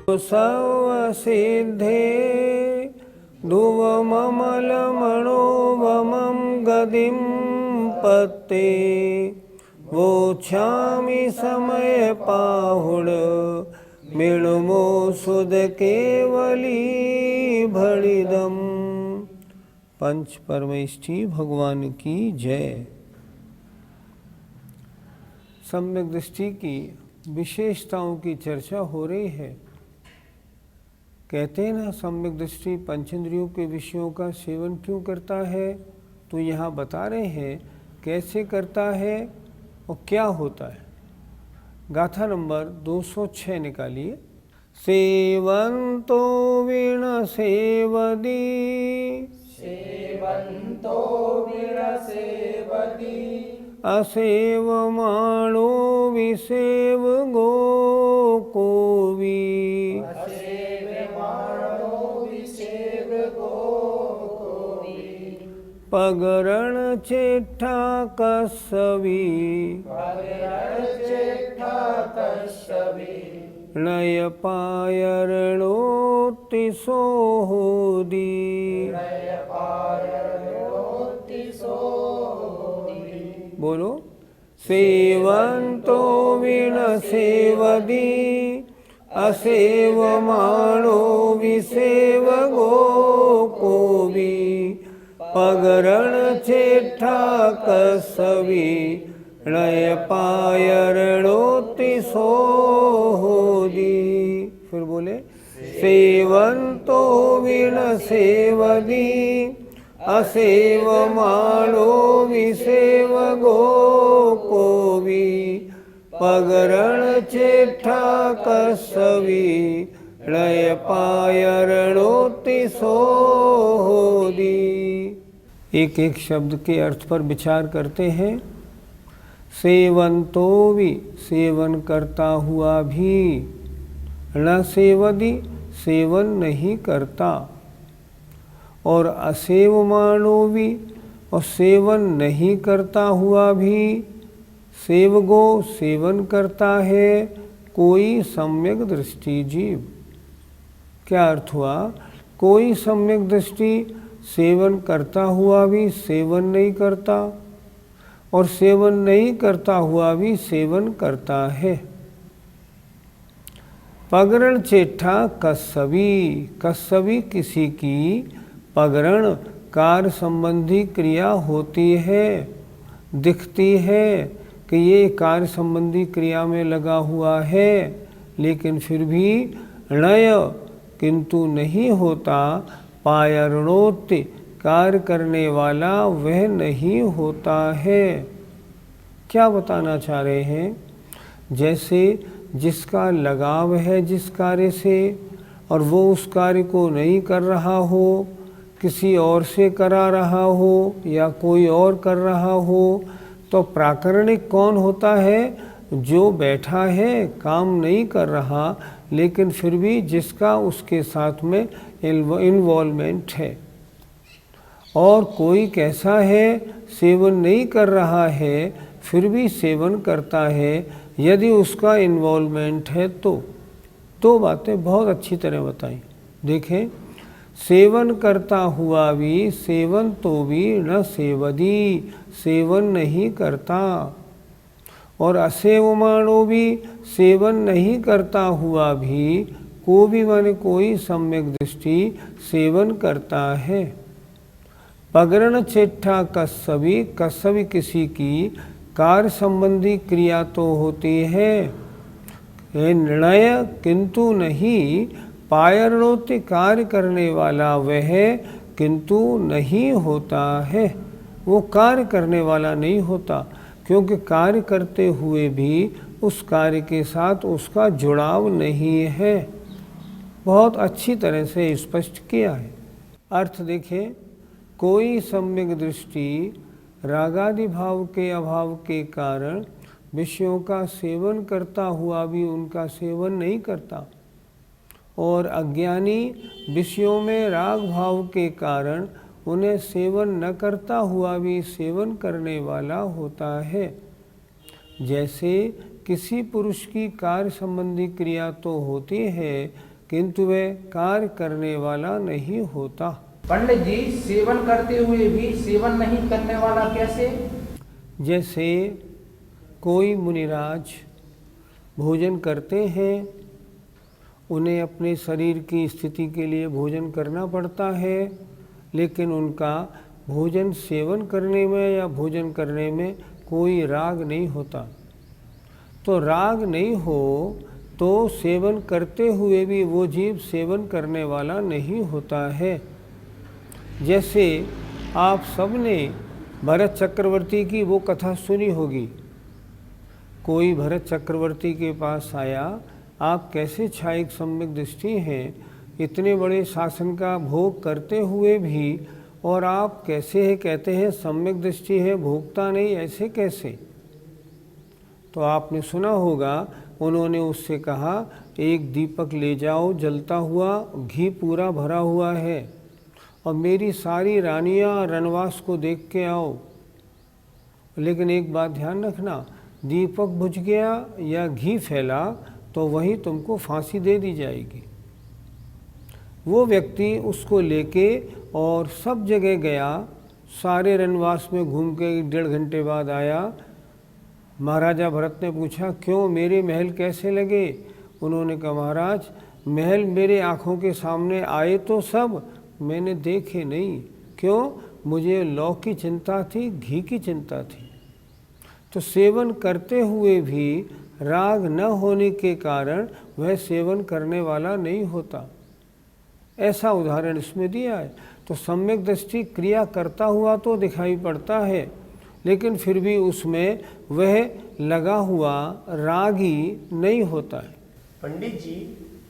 सर्वसिद्धे ध्रुवममलमणोवमं गतिं पत्ते वोच्छामि समयपाहुड मृण्मो सुध केवली भणिदम्। पंच परमेष्ठी भगवान की जय। सम्यक दृष्टि की विशेषताओं की चर्चा हो रही है। कहते हैं ना, सम्यक दृष्टि पंचेंद्रियों के विषयों का सेवन क्यों करता है, तो यहाँ बता रहे हैं कैसे करता है और क्या होता है। गाथा नंबर 206 निकालिए। सेवंतो वीण सेवदी, सेवंतो वीण सेवदी, असेवमाणो विसेव गो कोवी, असेवमाणो विसेव गो कोवी, पगरण चेठा कसवी, पगरण चेठा कसवी, नय पायरणोति सोहोदी, नय पायरणोति सोहोदी। बोलो। सेवंतो वीण सेवदी, असेवमाणो विसेव गो कोवी, पगरण चेठा कसवी, नय पायरणोति सोहोदी। फिर बोले। सेवंतो वीण सेवदी, असेवमाणो विसेव गो कोवी, पगरण चेठा कसवी, नय पायरणोति सोहोदी। एक एक शब्द के अर्थ पर विचार करते हैं। सेवंतो भी, सेवन करता हुआ भी, न सेवदी, सेवन नहीं करता, और असेवमाणो भी, और सेवन नहीं करता हुआ भी, सेवगो, सेवन करता है कोई सम्यक दृष्टि जीव। क्या अर्थ हुआ? कोई सम्यक दृष्टि सेवन करता हुआ भी सेवन नहीं करता, और सेवन नहीं करता हुआ भी सेवन करता है। पगरण चेठा कसवी, कसवी किसी की पगरण कार्य संबंधी क्रिया होती है, दिखती है कि ये कार्य संबंधी क्रिया में लगा हुआ है, लेकिन फिर भी णय, किंतु नहीं होता, पायरणोत्ति, कार्य करने वाला वह नहीं होता है। क्या बताना चाह रहे हैं? जैसे जिसका लगाव है जिस कार्य से, और वो उस कार्य को नहीं कर रहा हो, किसी और से करा रहा हो या कोई और कर रहा हो, तो प्राकरणिक कौन होता है? जो बैठा है, काम नहीं कर रहा, लेकिन फिर भी जिसका उसके साथ में इन्वॉल्वमेंट है। और कोई कैसा है? सेवन नहीं कर रहा है, फिर भी सेवन करता है, यदि उसका इन्वॉल्वमेंट है तो। दो बातें बहुत अच्छी तरह बताई। देखें, सेवन करता हुआ भी, सेवन तो भी न सेवदी, सेवन नहीं करता, और असेवमाणो भी, सेवन नहीं करता हुआ भी, को भी माने कोई सम्यक दृष्टि सेवन करता है। पगरण चेठा कसवी, कसवी किसी की कार्य संबंधी क्रिया तो होती है, निर्णय किंतु नहीं, पायरणोति, कार्य करने वाला वह किंतु नहीं होता है। वो कार्य करने वाला नहीं होता, क्योंकि कार्य करते हुए भी उस कार्य के साथ उसका जुड़ाव नहीं है। बहुत अच्छी तरह से स्पष्ट किया है। अर्थ देखें, कोई सम्यक दृष्टि रागादि भाव के अभाव के कारण विषयों का सेवन करता हुआ भी उनका सेवन नहीं करता, और अज्ञानी विषयों में राग भाव के कारण उन्हें सेवन न करता हुआ भी सेवन करने वाला होता है। जैसे किसी पुरुष की कार्य संबंधी क्रिया तो होती है, किंतु वह कार्य करने वाला नहीं होता। पंडित जी, सेवन करते हुए भी सेवन नहीं करने वाला कैसे? जैसे कोई मुनिराज भोजन करते हैं, उन्हें अपने शरीर की स्थिति के लिए भोजन करना पड़ता है, लेकिन उनका भोजन सेवन करने में या भोजन करने में कोई राग नहीं होता। तो राग नहीं हो तो सेवन करते हुए भी वो जीव सेवन करने वाला नहीं होता है। जैसे आप सबने भरत चक्रवर्ती की वो कथा सुनी होगी। कोई भरत चक्रवर्ती के पास आया, आप कैसे क्षायिक सम्यक दृष्टि हैं, इतने बड़े शासन का भोग करते हुए भी, और आप कैसे है कहते हैं सम्यक दृष्टि है, भोगता नहीं, ऐसे कैसे? तो आपने सुना होगा, उन्होंने उससे कहा एक दीपक ले जाओ जलता हुआ, घी पूरा भरा हुआ है, और मेरी सारी रानियां रनवास को देख के आओ। लेकिन एक बात ध्यान रखना, दीपक बुझ गया या घी फैला तो वहीं तुमको फांसी दे दी जाएगी। वो व्यक्ति उसको लेके और सब जगह गया, सारे रनवास में घूम के 1.5 घंटे बाद आया। महाराजा भरत ने पूछा, क्यों, मेरे महल कैसे लगे? उन्होंने कहा, महाराज महल मेरे आँखों के सामने आए तो सब, मैंने देखे नहीं। क्यों? मुझे लौ की चिंता थी, घी की चिंता थी। तो सेवन करते हुए भी राग न होने के कारण वह सेवन करने वाला नहीं होता। ऐसा उदाहरण इसमें दिया है। तो सम्यक दृष्टि क्रिया करता हुआ तो दिखाई पड़ता है, लेकिन फिर भी उसमें वह लगा हुआ रागी नहीं होता है। पंडित जी,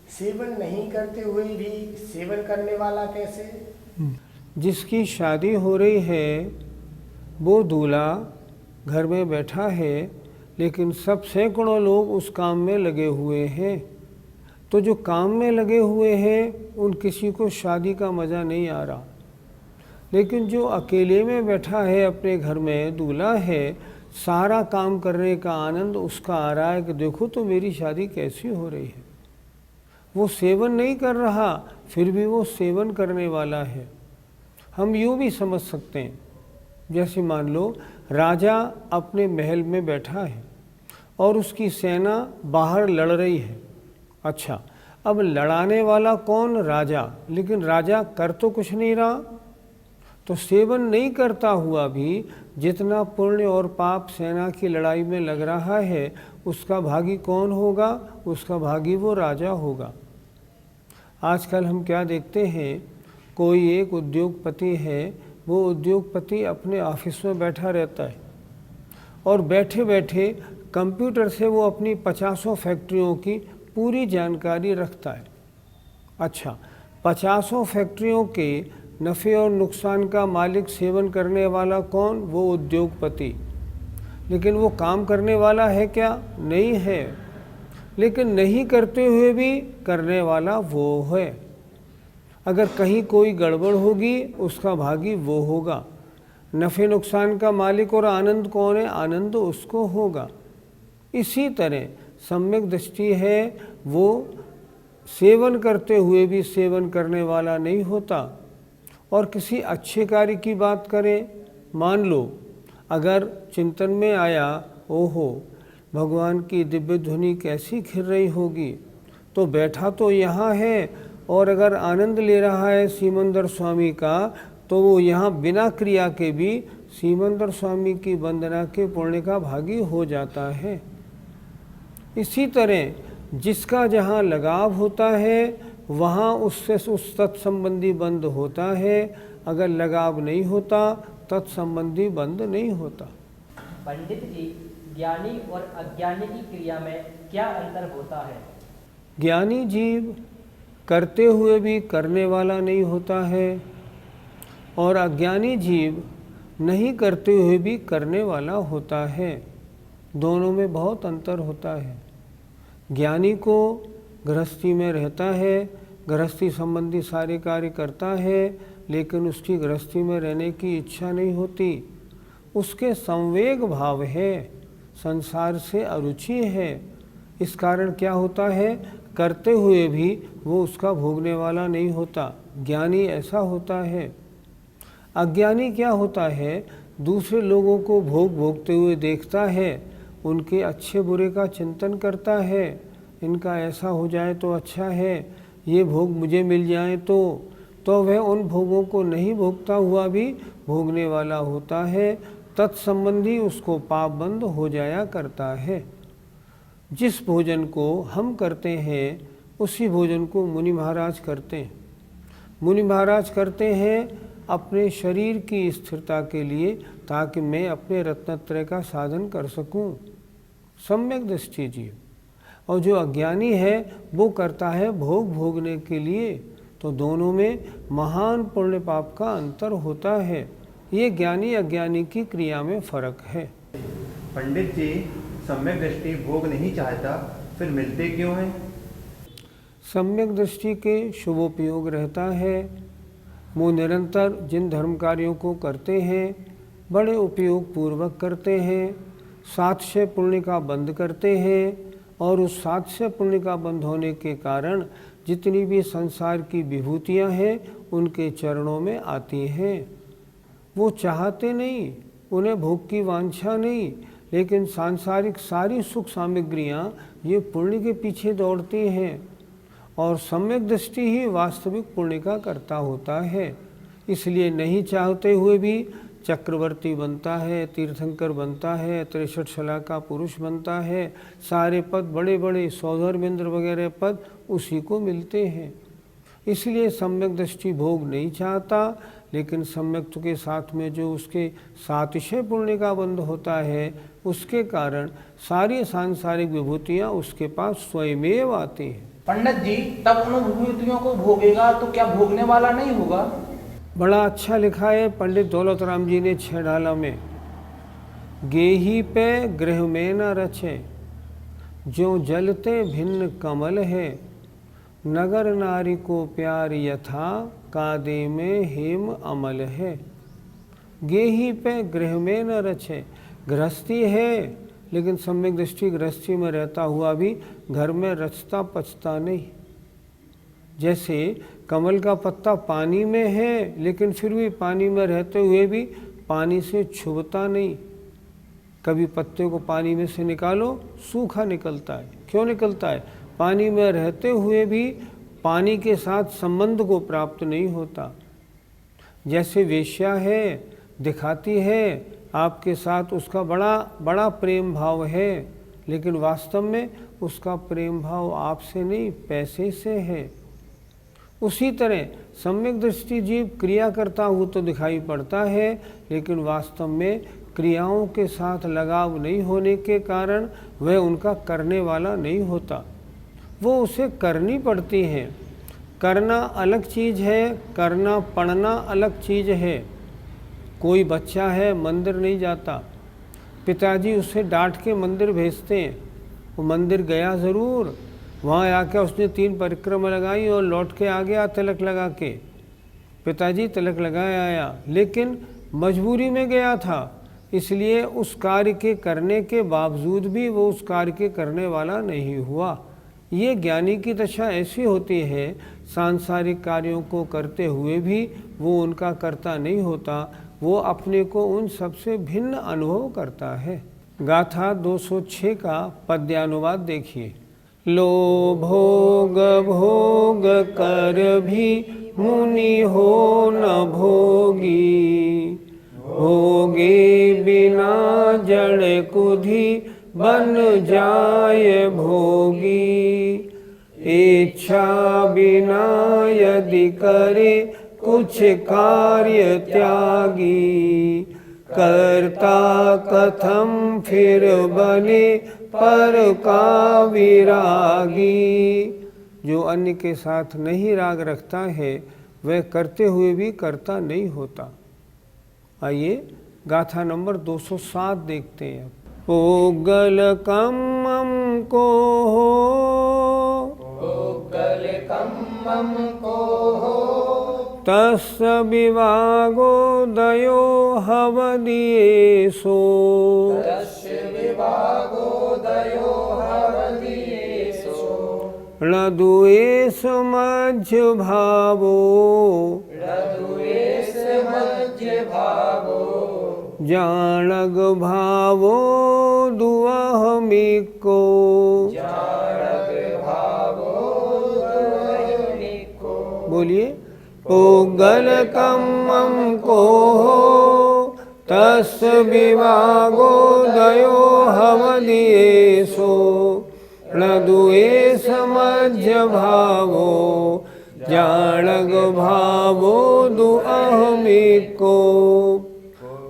सेवन नहीं करते हुए भी सेवन करने वाला कैसे? जिसकी शादी हो रही है वो दूल्हा घर में बैठा है, लेकिन सब सैकड़ों लोग उस काम में लगे हुए हैं। तो जो काम में लगे हुए हैं उन किसी को शादी का मज़ा नहीं आ रहा, लेकिन जो अकेले में बैठा है अपने घर में, दूल्हा है, सारा काम करने का आनंद उसका आ रहा है कि देखो तो मेरी शादी कैसी हो रही है। वो सेवन नहीं कर रहा, फिर भी वो सेवन करने वाला है। हम यूँ भी समझ सकते हैं, जैसे मान लो राजा अपने महल में बैठा है और उसकी सेना बाहर लड़ रही है। अच्छा, अब लड़ाने वाला कौन? राजा। लेकिन राजा कर तो कुछ नहीं रहा। तो सेवन नहीं करता हुआ भी जितना पुण्य और पाप सेना की लड़ाई में लग रहा है, उसका भागी कौन होगा? उसका भागी वो राजा होगा। आजकल हम क्या देखते हैं, कोई एक उद्योगपति है, वो उद्योगपति अपने ऑफिस में बैठा रहता है और बैठे बैठे कंप्यूटर से वो अपनी 50 फैक्ट्रियों की पूरी जानकारी रखता है। अच्छा, 50 फैक्ट्रियों के नफ़े और नुकसान का मालिक सेवन करने वाला कौन? वो उद्योगपति। लेकिन वो काम करने वाला है क्या? नहीं है। लेकिन नहीं करते हुए भी करने वाला वो है। अगर कहीं कोई गड़बड़ होगी उसका भागी वो होगा। नफ़े नुकसान का मालिक और आनंद कौन है? आनंद उसको होगा। इसी तरह सम्यक दृष्टि है, वो सेवन करते हुए भी सेवन करने वाला नहीं होता। और किसी अच्छे कार्य की बात करें, मान लो अगर चिंतन में आया, ओहो भगवान की दिव्य ध्वनि कैसी खिल रही होगी, तो बैठा तो यहाँ है और अगर आनंद ले रहा है सीमंदर स्वामी का, तो वो यहाँ बिना क्रिया के भी सीमंदर स्वामी की वंदना के पुण्य का भागी हो जाता है। इसी तरह जिसका जहाँ लगाव होता है वहाँ उससे उस तत्संबंधी बंद होता है। अगर लगाव नहीं होता, तत्संबंधी बंद नहीं होता। पंडित जी, ज्ञानी और अज्ञानी की क्रिया में क्या अंतर होता है? ज्ञानी जीव करते हुए भी करने वाला नहीं होता है और अज्ञानी जीव नहीं करते हुए भी करने वाला होता है। दोनों में बहुत अंतर होता है। ज्ञानी को गृहस्थी में रहता है, गृहस्थी संबंधी सारे कार्य करता है, लेकिन उसकी गृहस्थी में रहने की इच्छा नहीं होती। उसके संवेग भाव है, संसार से अरुचि है। इस कारण क्या होता है, करते हुए भी वो उसका भोगने वाला नहीं होता। ज्ञानी ऐसा होता है। अज्ञानी क्या होता है, दूसरे लोगों को भोग भोगते हुए देखता है, उनके अच्छे बुरे का चिंतन करता है, इनका ऐसा हो जाए तो अच्छा है, ये भोग मुझे मिल जाए तो वह उन भोगों को नहीं भोगता हुआ भी भोगने वाला होता है। तत्संबंधी उसको पाप बंद हो जाया करता है। जिस भोजन को हम करते हैं उसी भोजन को मुनि महाराज करते हैं। मुनि महाराज करते हैं अपने शरीर की स्थिरता के लिए, ताकि मैं अपने रत्नत्रय का साधन कर सकूं। सम्यक दृष्टि जीव। और जो अज्ञानी है वो करता है भोग भोगने के लिए। तो दोनों में महान पुण्य पाप का अंतर होता है। ये ज्ञानी अज्ञानी की क्रिया में फर्क है। पंडित जी, सम्यक दृष्टि भोग नहीं चाहता, फिर मिलते क्यों हैं? सम्यक दृष्टि के शुभोपयोग रहता है। वो निरंतर जिन धर्म कार्यों को करते हैं बड़े उपयोग पूर्वक करते हैं। 700 पुण्य का बंद करते हैं, और उस 700 पुण्य का बंद होने के कारण जितनी भी संसार की विभूतियां हैं उनके चरणों में आती हैं। वो चाहते नहीं, उन्हें भोग की वांछा नहीं, लेकिन सांसारिक सारी सुख सामग्रियां ये पुण्य के पीछे दौड़ती हैं। और सम्यक दृष्टि ही वास्तविक पुण्य का कर्ता होता है। इसलिए नहीं चाहते हुए भी चक्रवर्ती बनता है, तीर्थंकर बनता है, 63 शला का पुरुष बनता है। सारे पद बड़े बड़े सौधर्मेंद्र वगैरह पद उसी को मिलते हैं। इसलिए सम्यक दृष्टि भोग नहीं चाहता, लेकिन सम्यक के साथ में जो उसके 700 पुण्य का बंध होता है उसके कारण सारी सांसारिक विभूतियाँ उसके पास स्वयमेव आती हैं। पंडित जी, तब उन विभूतियों को भोगेगा तो क्या भोगने वाला नहीं होगा? बड़ा अच्छा लिखा है पंडित दौलत राम जी ने 6 ढाला में। गेही पे गृह में न रचे, जो जलते भिन्न कमल है, नगर नारी को प्यार यथा, कादे में हेम अमल है। गेही पे गृह में न रचे, गृहस्थी है लेकिन सम्यक दृष्टि गृहस्थी में रहता हुआ भी घर में रचता पचता नहीं। जैसे कमल का पत्ता पानी में है लेकिन फिर भी पानी में रहते हुए भी पानी से छुबता नहीं। कभी पत्ते को पानी में से निकालो, सूखा निकलता है। क्यों निकलता है? पानी में रहते हुए भी पानी के साथ संबंध को प्राप्त नहीं होता। जैसे वेश्या है, दिखाती है आपके साथ उसका बड़ा प्रेम भाव है, लेकिन वास्तव में उसका प्रेम भाव आपसे नहीं पैसे से है। उसी तरह सम्यक दृष्टि जीव क्रिया करता हुआ तो दिखाई पड़ता है, लेकिन वास्तव में क्रियाओं के साथ लगाव नहीं होने के कारण वह उनका करने वाला नहीं होता। वो उसे करनी पड़ती है। करना अलग चीज़ है, करना पढ़ना अलग चीज़ है। कोई बच्चा है मंदिर नहीं जाता, पिताजी उसे डांट के मंदिर भेजते हैं। वो मंदिर गया ज़रूर, वहाँ आकर उसने 3 परिक्रमा लगाई और लौट के आ गया तिलक लगा के। पिताजी तिलक लगाया आया, लेकिन मजबूरी में गया था, इसलिए उस कार्य के करने के बावजूद भी वो उस कार्य के करने वाला नहीं हुआ। ये ज्ञानी की दशा ऐसी होती है, सांसारिक कार्यों को करते हुए भी वो उनका कर्ता नहीं होता, वो अपने को उन सबसे भिन्न अनुभव करता है। गाथा 206 का पद्यानुवाद देखिए। लोभोग भोग कर भी मुनि हो न भोगी, भोगे बिना जड़ कुधि बन जाए भोगी। इच्छा बिना यदि करे कुछ कार्य त्यागी, करता कथम फिर बने पर का विरागी। जो अन्य के साथ नहीं राग रखता है वह करते हुए भी करता नहीं होता। आइए गाथा नंबर 207 देखते हैं। पोगल कम्मम को हो, पोगल कम्मम को हो, तस् विवागो दयो हवदिये सो, तस् विवागो दयो हवदिये सो। न द्वेष मध्य भावो जानग भावो दुअहमिको बोलिए। पुगल कम्मम को तस् विभागो दयो हवदियेषो न द्वेष मध्य भावो जानग भावो दुअहमिको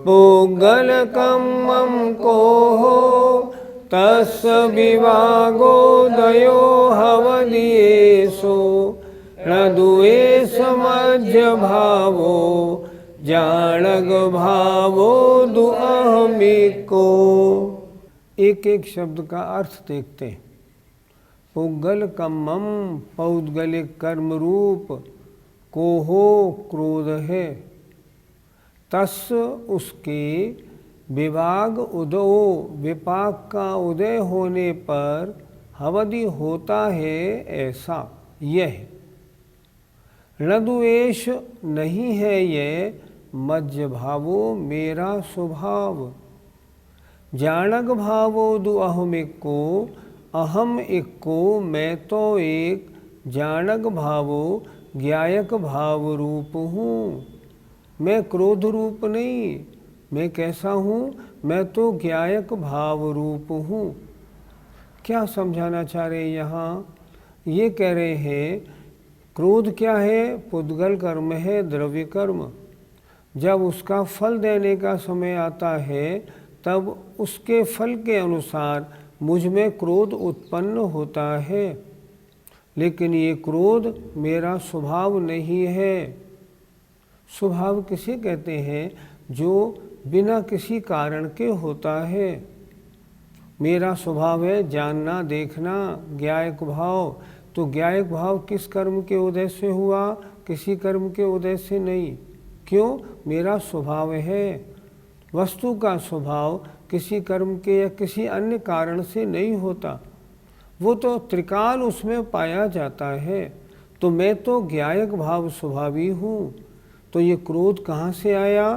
पुगल कम्मम को तस् विभागो दयो हवदियेषो न द्वेष मध्य भावो जानग भावो दुअहमिको। एक एक शब्द का अर्थ देखते हैं। पुगल कम्मम पौद्गलिक कर्म रूप, कोहो क्रोध है, तस् उसके विभाग उदो विपाक का उदय होने पर हवदि होता है ऐसा यह। न द्वेष नहीं है यह मज्ज भावो मेरा स्वभाव जानक भावो दुअहमिको अहम एक को मैं तो एक जानक भावो ज्ञायक भाव रूप हूँ। मैं क्रोध रूप नहीं, मैं कैसा हूँ? मैं तो ज्ञायक भाव रूप हूँ। क्या समझाना चाह रहे हैं यहाँ? ये कह रहे हैं क्रोध क्या है? पुद्गल कर्म है, द्रव्य कर्म। जब उसका फल देने का समय आता है तब उसके फल के अनुसार मुझ में क्रोध उत्पन्न होता है, लेकिन ये क्रोध मेरा स्वभाव नहीं है। स्वभाव किसे कहते हैं? जो बिना किसी कारण के होता है। मेरा स्वभाव है जानना, देखना, ज्ञायक भाव। तो ज्ञायक भाव किस कर्म के उदय से हुआ? किसी कर्म के उदय से नहीं। क्यों? मेरा स्वभाव है। वस्तु का स्वभाव किसी कर्म के या किसी अन्य कारण से नहीं होता, वो तो त्रिकाल उसमें पाया जाता है। तो मैं तो ज्ञायक भाव स्वभावी हूँ। तो ये क्रोध कहाँ से आया?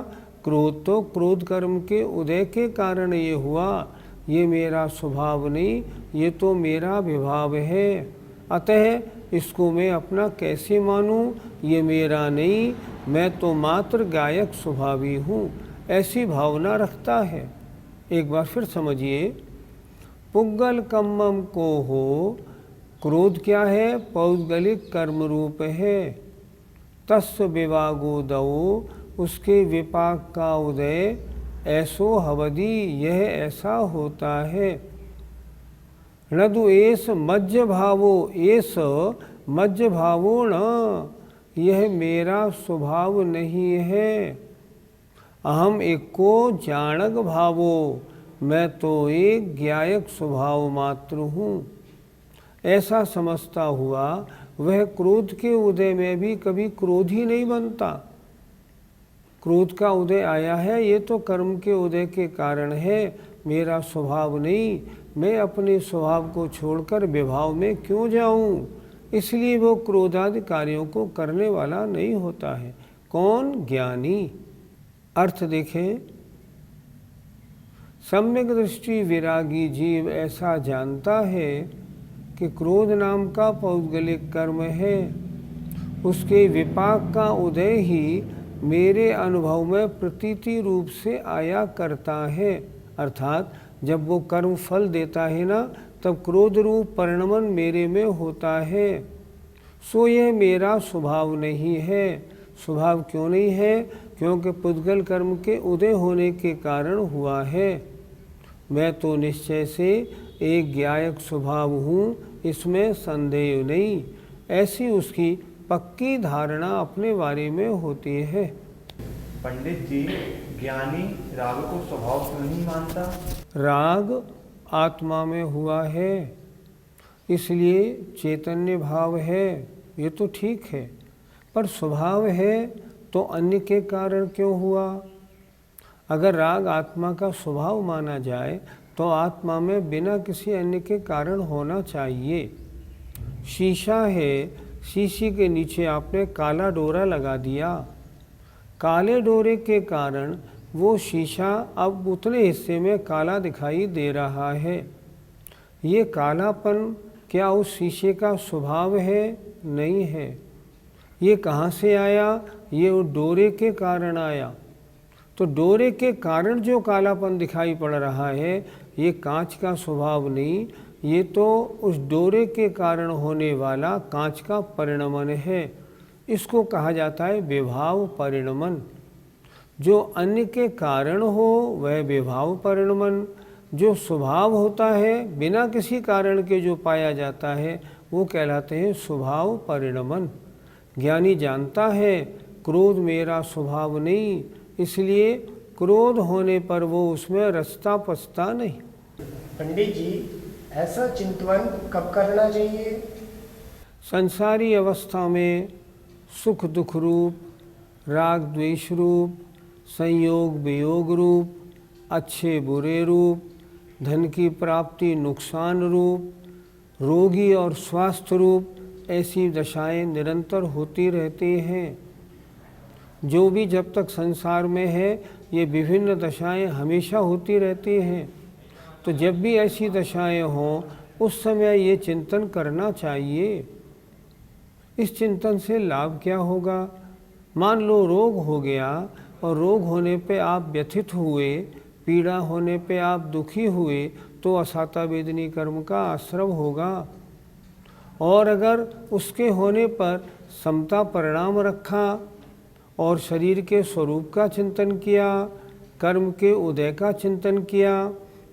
क्रोध तो क्रोध कर्म के उदय के कारण ये हुआ। ये मेरा स्वभाव नहीं, ये तो मेरा विभाव है। अतः इसको मैं अपना कैसे मानूं? ये मेरा नहीं, मैं तो मात्र गायक स्वभावी हूँ, ऐसी भावना रखता है। एक बार फिर समझिए। पुगल कम्मम को हो, क्रोध क्या है? पौद्गलिक कर्म रूप है। तस् विभागो दो, उसके विपाक का उदय, ऐसो हवदी, यह ऐसा होता है। न द्वेष मज्ज भावो, एस मज्ज भावो न, यह मेरा स्वभाव नहीं है। अहम एक को जानक भावो, मैं तो एक ज्ञायक स्वभाव मात्र हूँ। ऐसा समझता हुआ वह क्रोध के उदय में भी कभी क्रोध ही नहीं बनता। क्रोध का उदय आया है, ये तो कर्म के उदय के कारण है, मेरा स्वभाव नहीं। मैं अपने स्वभाव को छोड़कर विभाव में क्यों जाऊं? इसलिए वो क्रोधादि कार्यों को करने वाला नहीं होता है। कौन? ज्ञानी। अर्थ देखें। सम्यक दृष्टि विरागी जीव ऐसा जानता है कि क्रोध नाम का पौद्गलिक कर्म है, उसके विपाक का उदय ही मेरे अनुभव में प्रतीति रूप से आया करता है। अर्थात जब वो कर्म फल देता है ना, तब क्रोध रूप परिणमन मेरे में होता है। सो यह मेरा स्वभाव नहीं है। स्वभाव क्यों नहीं है? क्योंकि पुद्गल कर्म के उदय होने के कारण हुआ है। मैं तो निश्चय से एक ज्ञायक स्वभाव हूँ, इसमें संदेह नहीं। ऐसी उसकी पक्की धारणा अपने बारे में होती है। पंडित जी, ज्ञानी राग को स्वभाव क्यों नहीं मानता? राग आत्मा में हुआ है, इसलिए चैतन्य भाव है, ये तो ठीक है। पर स्वभाव है तो अन्य के कारण क्यों हुआ? अगर राग आत्मा का स्वभाव माना जाए तो आत्मा में बिना किसी अन्य के कारण होना चाहिए। शीशा है, शीशी के नीचे आपने काला डोरा लगा दिया। काले डोरे के कारण वो शीशा अब उतने हिस्से में काला दिखाई दे रहा है। ये कालापन क्या उस शीशे का स्वभाव है? नहीं है। ये कहाँ से आया? ये उस डोरे के कारण आया। तो डोरे के कारण जो कालापन दिखाई पड़ रहा है, ये कांच का स्वभाव नहीं, ये तो उस डोरे के कारण होने वाला कांच का परिणमन है। इसको कहा जाता है विभाव परिणमन। जो अन्य के कारण हो वह विभाव परिणमन, जो स्वभाव होता है बिना किसी कारण के जो पाया जाता है वो कहलाते हैं स्वभाव परिणमन। ज्ञानी जानता है क्रोध मेरा स्वभाव नहीं, इसलिए क्रोध होने पर वो उसमें रचता पचता नहीं। पंडित जी, ऐसा चिंतन कब करना चाहिए? संसारी अवस्था में सुख दुख रूप, राग द्वेष रूप, संयोग वियोग रूप, अच्छे बुरे रूप, धन की प्राप्ति नुकसान रूप, रोगी और स्वास्थ्य रूप, ऐसी दशाएं निरंतर होती रहती हैं। जो भी जब तक संसार में है ये विभिन्न दशाएं हमेशा होती रहती हैं। तो जब भी ऐसी दशाएं हों उस समय ये चिंतन करना चाहिए। इस चिंतन से लाभ क्या होगा? मान लो रोग हो गया और रोग होने पे आप व्यथित हुए, पीड़ा होने पे आप दुखी हुए, तो असाता वेदनी कर्म का आश्रम होगा। और अगर उसके होने पर समता परिणाम रखा और शरीर के स्वरूप का चिंतन किया, कर्म के उदय का चिंतन किया,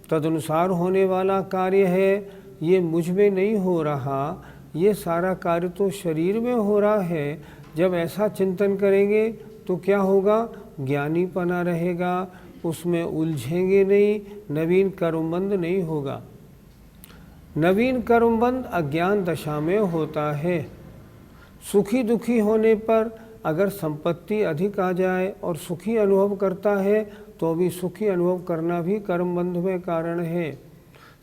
तदनुसार होने वाला कार्य है, ये मुझ में नहीं हो रहा, ये सारा कार्य तो शरीर में हो रहा है। जब ऐसा चिंतन करेंगे तो क्या होगा? ज्ञानीपना रहेगा, उसमें उलझेंगे नहीं, नवीन कर्मबंध नहीं होगा। नवीन कर्मबंध अज्ञान दशा में होता है। सुखी दुखी होने पर अगर संपत्ति अधिक आ जाए और सुखी अनुभव करता है तो भी सुखी अनुभव करना भी कर्मबंध में कारण है।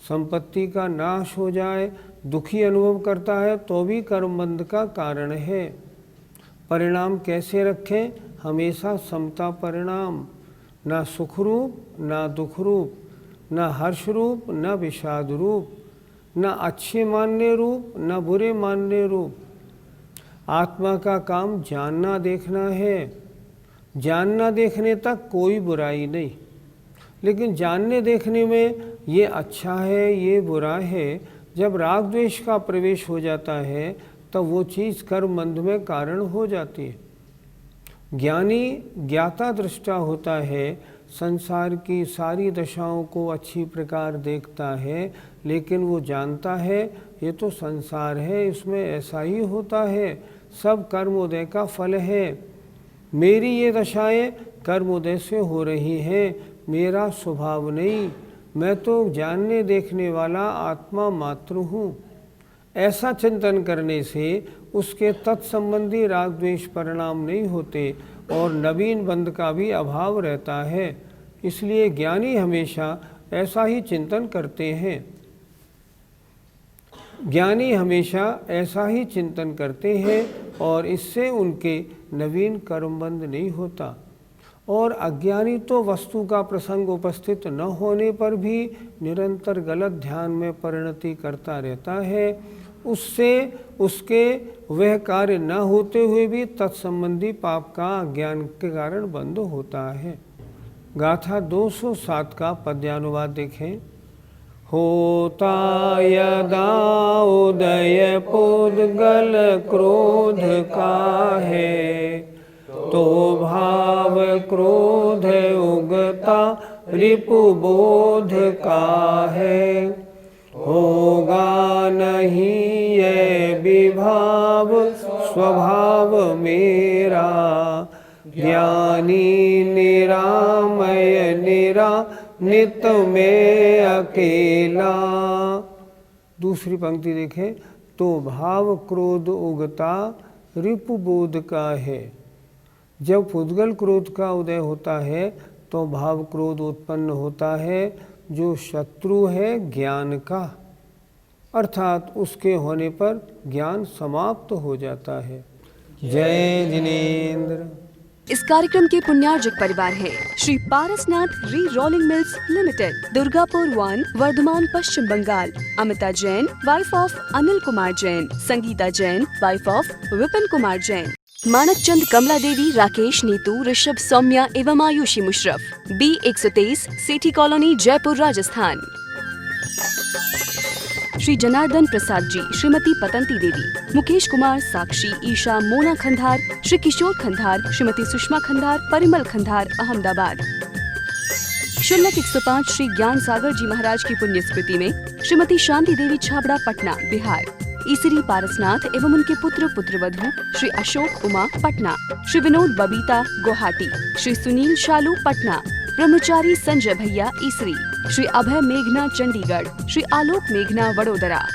संपत्ति का नाश हो जाए, दुखी अनुभव करता है तो भी कर्मबंध का कारण है। परिणाम कैसे रखें? हमेशा समता परिणाम, ना सुख रूप ना दुख रूप, ना हर्ष रूप ना विषाद रूप, ना अच्छे मानने रूप ना बुरे मानने रूप। आत्मा का काम जानना देखना है। जानना देखने तक कोई बुराई नहीं, लेकिन जानने देखने में ये अच्छा है ये बुरा है, जब राग द्वेष का प्रवेश हो जाता है तब वो चीज़ कर्मबंध में कारण हो जाती है। ज्ञानी ज्ञाता दृष्टा होता है, संसार की सारी दशाओं को अच्छी प्रकार देखता है, लेकिन वो जानता है ये तो संसार है, इसमें ऐसा ही होता है, सब कर्मोदय का फल है। मेरी ये दशाएं कर्मोदय से हो रही हैं, मेरा स्वभाव नहीं, मैं तो जानने देखने वाला आत्मा मात्र हूँ। ऐसा चिंतन करने से उसके तत्संबंधी राग द्वेष परिणाम नहीं होते और नवीन बंध का भी अभाव रहता है। इसलिए ज्ञानी हमेशा ऐसा ही चिंतन करते हैं। ज्ञानी हमेशा ऐसा ही चिंतन करते हैं और इससे उनके नवीन कर्मबंध नहीं होता। और अज्ञानी तो वस्तु का प्रसंग उपस्थित न होने पर भी निरंतर गलत ध्यान में परिणति करता रहता है। उससे उसके वह कार्य न होते हुए भी तत्संबंधी पाप का अज्ञान के कारण बंद होता है। गाथा 207 का पद्यानुवाद देखें। होता यदा उदय पुद्गल क्रोध का है, तो भाव क्रोध उगता रिपुबोध का है। होगा नहीं ये विभाव स्वभाव मेरा, ज्ञानी निरामय निरा नित में अकेला। दूसरी पंक्ति देखें। तो भाव क्रोध उगता रिपुबोध का है। जब पुद्गल क्रोध का उदय होता है तो भाव क्रोध उत्पन्न होता है, जो शत्रु है ज्ञान का। अर्थात उसके होने पर ज्ञान समाप्त हो जाता है। जय जिनेन्द्र। इस कार्यक्रम के पुण्यार्जक परिवार है Shri Parasnath re rolling mills limited, Durgapur 1, Bardhaman, Paschim Bengal. Amita Jain, wife of Anil Kumar Jain. Sangeeta Jain, wife of Vipin Kumar Jain. Manak Chand, Kamla Devi, Rakesh, Neetu, Rishabh, Saumya एवं आयुषी मुशरफ। B123, Sethi colony, Jaipur, Rajasthan. श्री जनार्दन प्रसाद जी, श्रीमती पतंती देवी, मुकेश कुमार, साक्षी, ईशा, मोना खंधार, श्री किशोर खंधार, श्रीमती सुषमा खंधार, परिमल खंधार, अहमदाबाद। शुल्लक 105 श्री ज्ञान सागर जी महाराज की पुण्य स्मृति में श्रीमती शांति देवी छाबड़ा, पटना, बिहार। ईसरी पारसनाथ एवं उनके पुत्र पुत्रवधू श्री अशोक उमा, पटना। श्री विनोद बबीता, गुवाहाटी। श्री सुनील शालू, पटना। ब्रह्मचारी संजय भैया, ईसरी। श्री अभय मेघना, चंडीगढ़। श्री आलोक मेघना, वडोदरा।